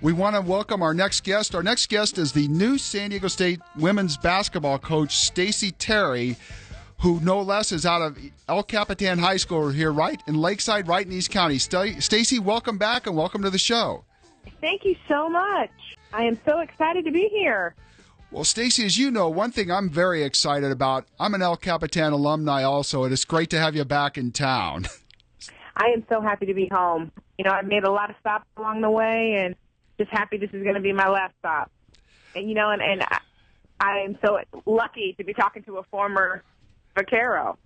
We want to welcome our next guest. Our next guest is the new San Diego State women's basketball coach, Stacie Terry, who no less is out of El Capitan High School here right in Lakeside, right in East County. Stacie, welcome back and welcome to the show. Thank you so much. I am so excited to be here. Well, Stacie, as you know, one thing I'm very excited about, I'm an El Capitan alumni also, and it's great to have you back in town. I am so happy to be home. You know, I've made a lot of stops along the way, and just happy this is going to be my last stop. And, you know, and I am so lucky to be talking to a former vaquero.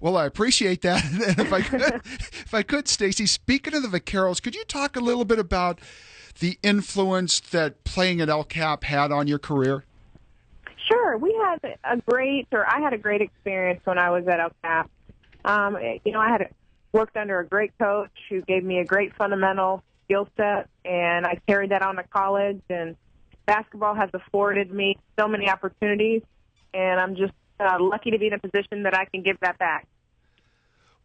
Well, I appreciate that. And if I could, Stacie, speaking of the vaqueros, could you talk a little bit about the influence that playing at El Cap had on your career? Sure. I had a great experience when I was at El Cap. You know, I had worked under a great coach who gave me a great fundamental skill set, and I carried that on to college, and basketball has afforded me so many opportunities, and I'm just lucky to be in a position that I can give that back.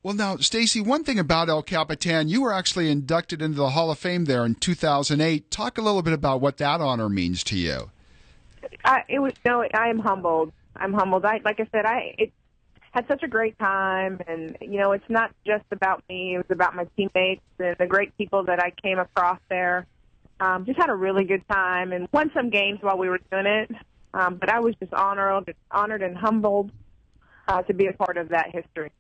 Well, now, Stacie, one thing about El Capitan, you were actually inducted into the Hall of Fame there in 2008. Talk a little bit about what that honor means to you. I am humbled. I'm humbled. Like I said, it had such a great time, and, you know, it's not just about me. It was about my teammates and the great people that I came across there. Just had a really good time and won some games while we were doing it. But I was just honored and humbled to be a part of that history.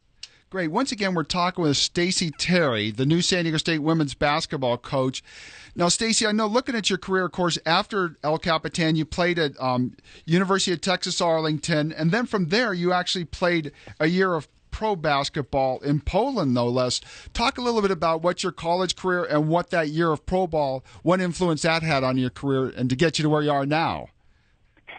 Great. Once again, we're talking with Stacie Terry, the new San Diego State women's basketball coach. Now, Stacie, I know looking at your career, of course, after El Capitan, you played at University of Texas Arlington, and then from there you actually played a year of pro basketball in Poland, no less. Talk a little bit about what your college career and what that year of pro ball, what influence that had on your career and to get you to where you are now.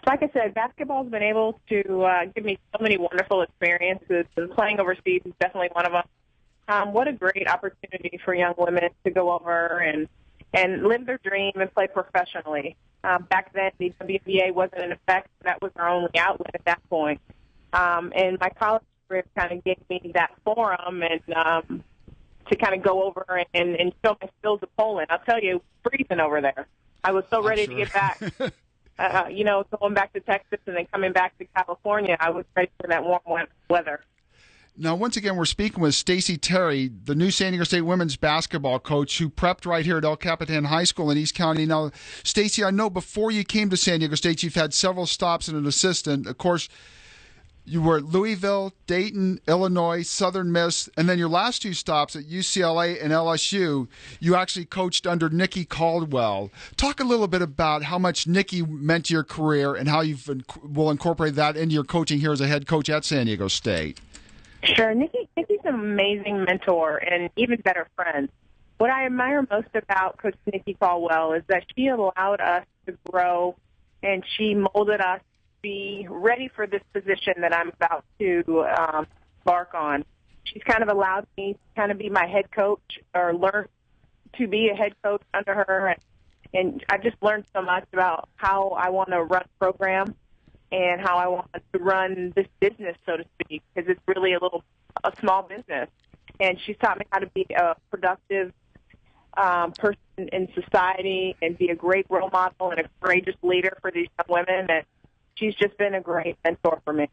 Like I said, basketball's been able to give me so many wonderful experiences, and playing overseas is definitely one of them. What a great opportunity for young women to go over and live their dream and play professionally. Back then, the WNBA wasn't in effect. That was our only outlet at that point. And my college career kind of gave me that forum and to kind of go over and show my skills to Poland. I'll tell you, freezing over there. I was so ready to get back. You know, going back to Texas and then coming back to California, I was ready for that warm weather. Now, once again, we're speaking with Stacie Terry, the new San Diego State women's basketball coach who prepped right here at El Capitan High School in East County. Now, Stacie, I know before you came to San Diego State, you've had several stops and an assistant. Of course, you were at Louisville, Dayton, Illinois, Southern Miss, and then your last two stops at UCLA and LSU, you actually coached under Nikki Caldwell. Talk a little bit about how much Nikki meant to your career and how you will incorporate that into your coaching here as a head coach at San Diego State. Sure. Nikki's an amazing mentor and even better friend. What I admire most about Coach Nikki Caldwell is that she allowed us to grow and she molded us be ready for this position that I'm about to embark on. She's kind of allowed me to kind of be my head coach or learn to be a head coach under her. And I just learned so much about how I want to run a program and how I want to run this business, so to speak, because it's really a small business. And she's taught me how to be a productive person in society and be a great role model and a courageous leader for these young women. And she's just been a great mentor for me.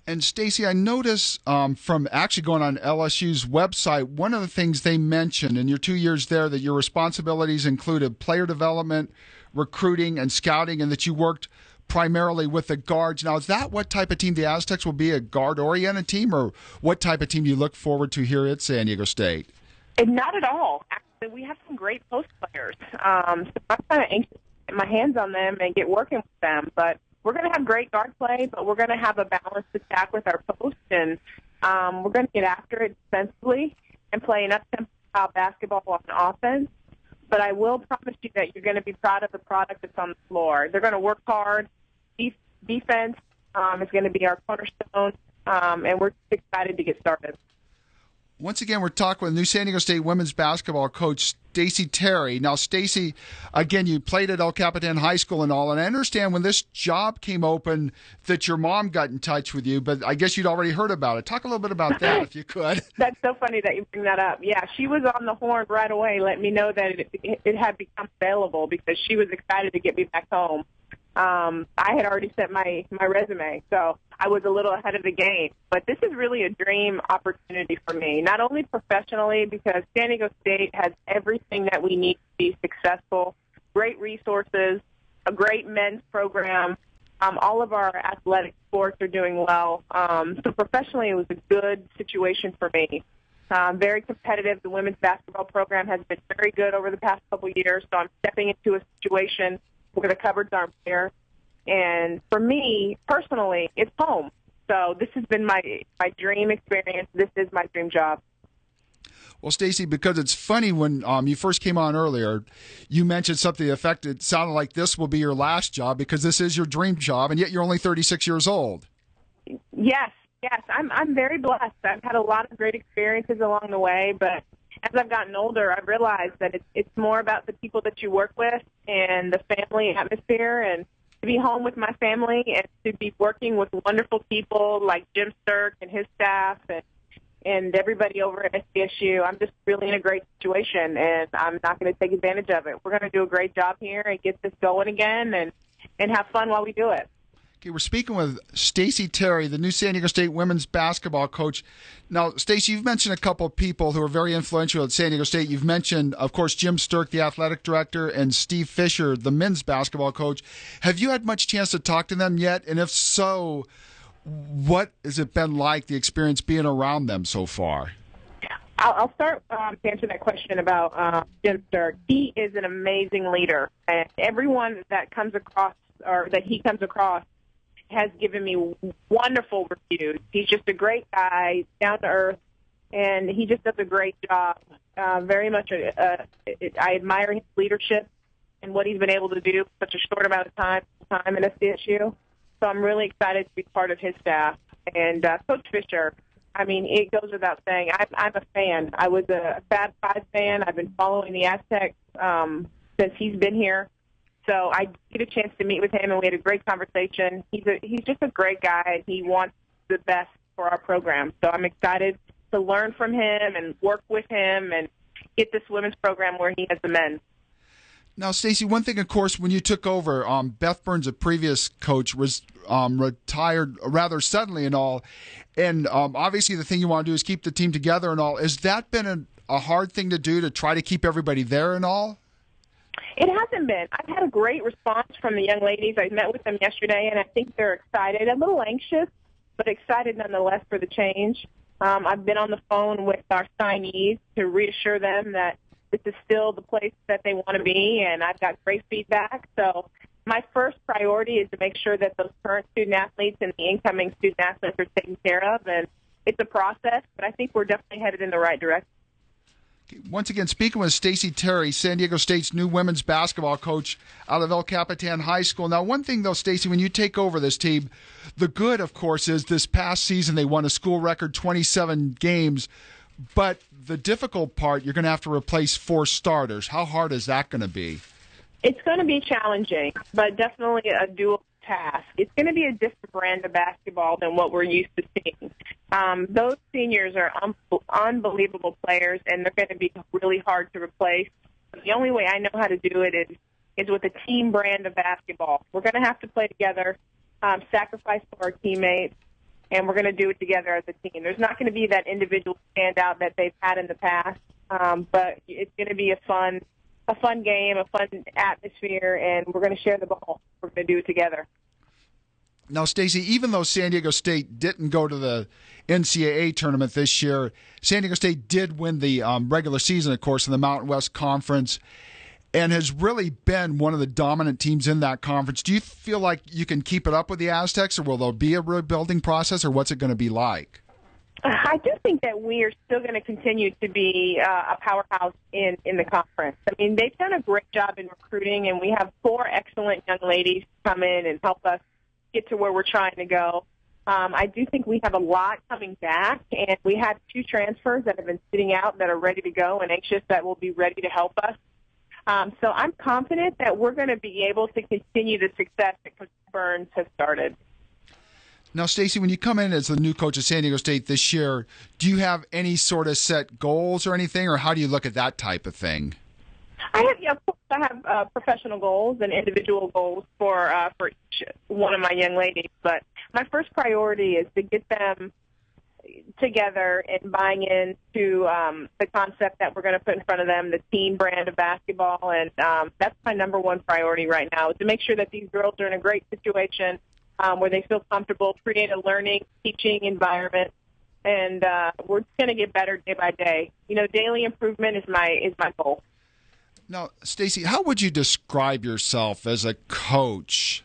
And Stacie, I noticed from actually going on LSU's website, one of the things they mentioned in your 2 years there that your responsibilities included player development, recruiting, and scouting, and that you worked primarily with the guards. Now, is that what type of team the Aztecs will be, a guard-oriented team, or what type of team do you look forward to here at San Diego State? Not at all. Actually, we have some great post players. So I'm kind of anxious to get my hands on them and get working with them, but we're going to have great guard play, but we're going to have a balanced attack with our post, and we're going to get after it defensively and play an up-tempo basketball on offense. But I will promise you that you're going to be proud of the product that's on the floor. They're going to work hard. Defense is going to be our cornerstone, and we're excited to get started. Once again, we're talking with new San Diego State women's basketball coach, Stacie Terry. Now, Stacie, again, you played at El Capitan High School and all, and I understand when this job came open that your mom got in touch with you, but I guess you'd already heard about it. Talk a little bit about that, if you could. That's so funny that you bring that up. Yeah, she was on the horn right away, letting me know that it had become available because she was excited to get me back home. I had already sent my resume, so I was a little ahead of the game. But this is really a dream opportunity for me, not only professionally, because San Diego State has everything that we need to be successful, great resources, a great men's program. All of our athletic sports are doing well. So professionally, it was a good situation for me. Very competitive. The women's basketball program has been very good over the past couple of years, so I'm stepping into a situation where the cupboards aren't there. And for me, personally, it's home. So this has been my dream experience. This is my dream job. Well, Stacie, because it's funny, when you first came on earlier, you mentioned something to the effect it sounded like this will be your last job because this is your dream job, and yet you're only 36 years old. Yes. I'm very blessed. I've had a lot of great experiences along the way, but as I've gotten older, I've realized that it's more about the people that you work with and the family atmosphere, and to be home with my family and to be working with wonderful people like Jim Sturk and his staff and everybody over at Sdsu. I'm just really in a great situation, and I'm not going to take advantage of it. We're going to do a great job here and get this going again and have fun while we do it. Okay, we're speaking with Stacie Terry, the new San Diego State women's basketball coach. Now, Stacie, you've mentioned a couple of people who are very influential at San Diego State. You've mentioned, of course, Jim Sturk, the athletic director, and Steve Fisher, the men's basketball coach. Have you had much chance to talk to them yet? And if so, what has it been like, the experience being around them so far? I'll start to answer that question about Jim Sturk. He is an amazing leader, and everyone that comes across or that he comes across has given me wonderful reviews. He's just a great guy, down to earth, and he just does a great job. Very much, I admire his leadership and what he's been able to do in such a short amount of time at Sdsu. So I'm really excited to be part of his staff. And Coach Fisher, I mean, it goes without saying, I'm a fan. I was a Fab Five fan. I've been following the Aztecs since he's been here. So I get a chance to meet with him, and we had a great conversation. He's just a great guy. He wants the best for our program. So I'm excited to learn from him and work with him and get this women's program where he has the men. Now, Stacie, one thing, of course, when you took over, Beth Burns, a previous coach, was retired rather suddenly and all. And obviously the thing you want to do is keep the team together and all. Has that been a hard thing to do, to try to keep everybody there and all? It hasn't been. I've had a great response from the young ladies. I met with them yesterday, and I think they're excited, a little anxious, but excited nonetheless for the change. I've been on the phone with our signees to reassure them that this is still the place that they want to be, and I've got great feedback. So my first priority is to make sure that those current student-athletes and the incoming student-athletes are taken care of, and it's a process, but I think we're definitely headed in the right direction. Once again, speaking with Stacie Terry, San Diego State's new women's basketball coach out of El Capitan High School. Now, one thing, though, Stacie, when you take over this team, the good, of course, is this past season they won a school record 27 games. But the difficult part, you're going to have to replace 4 starters. How hard is that going to be? It's going to be challenging, but definitely a dual task. It's going to be a different brand of basketball than what we're used to seeing. Those seniors are unbelievable players, and they're going to be really hard to replace. The only way I know how to do it is with a team brand of basketball. We're going to have to play together, sacrifice for our teammates, and we're going to do it together as a team. There's not going to be that individual standout that they've had in the past, but it's going to be a fun game, a fun atmosphere, and we're going to share the ball. We're going to do it together. Now, Stacie, even though San Diego State didn't go to the NCAA tournament this year, San Diego State did win the regular season, of course, in the Mountain West Conference, and has really been one of the dominant teams in that conference. Do you feel like you can keep it up with the Aztecs, or will there be a rebuilding process, or what's it going to be like? I do think that we are still going to continue to be a powerhouse in the conference. I mean, they've done a great job in recruiting, and we have 4 excellent young ladies come in and help us get to where we're trying to go. I do think we have a lot coming back, and we have 2 transfers that have been sitting out that are ready to go and anxious that will be ready to help us. So I'm confident that we're going to be able to continue the success that Coach Burns has started. Now, Stacie, when you come in as the new coach of San Diego State this year, do you have any sort of set goals or anything, or how do you look at that type of thing? Of course, I have professional goals and individual goals for each one of my young ladies. But my first priority is to get them together and buying into the concept that we're going to put in front of them, the team brand of basketball. And that's my number one priority right now, is to make sure that these girls are in a great situation where they feel comfortable, create a learning, teaching environment. And we're just going to get better day by day. Daily improvement is my goal. Now, Stacie, how would you describe yourself as a coach?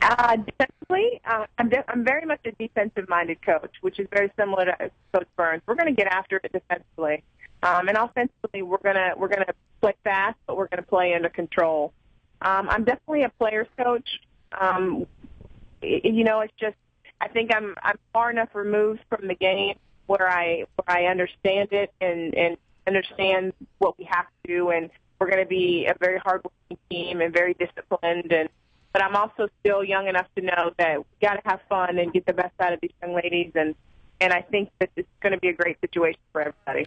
Defensively, I'm very much a defensive-minded coach, which is very similar to Coach Burns. We're going to get after it defensively, and offensively, we're gonna play fast, but we're going to play under control. I'm definitely a player's coach. It's just I think I'm far enough removed from the game where I understand it and understand what we have to do, and we're going to be a very hard-working team and very disciplined. But I'm also still young enough to know that we got to have fun and get the best out of these young ladies, and I think that it's going to be a great situation for everybody.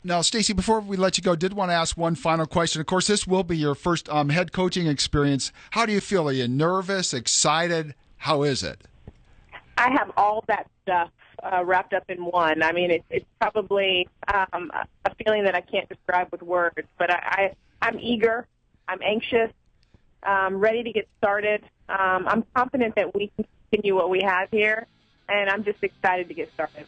Now, Stacie, before we let you go, did want to ask one final question. Of course, this will be your first head coaching experience. How do you feel? Are you nervous, excited? How is it? I have all that stuff wrapped up in one. I mean, it's probably a feeling that I can't describe with words, but I'm eager, I'm anxious, ready to get started. I'm confident that we can continue what we have here, and I'm just excited to get started.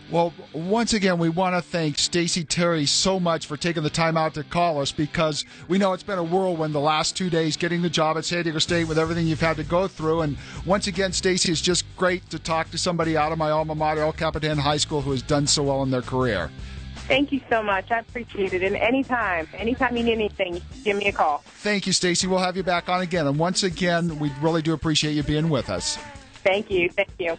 Well, once again, we want to thank Stacie Terry so much for taking the time out to call us, because we know it's been a whirlwind the last 2 days getting the job at San Diego State with everything you've had to go through. And once again, Stacie, it's just great to talk to somebody out of my alma mater, El Capitan High School, who has done so well in their career. Thank you so much. I appreciate it. And anytime you need anything, give me a call. Thank you, Stacie. We'll have you back on again. And once again, we really do appreciate you being with us. Thank you. Thank you.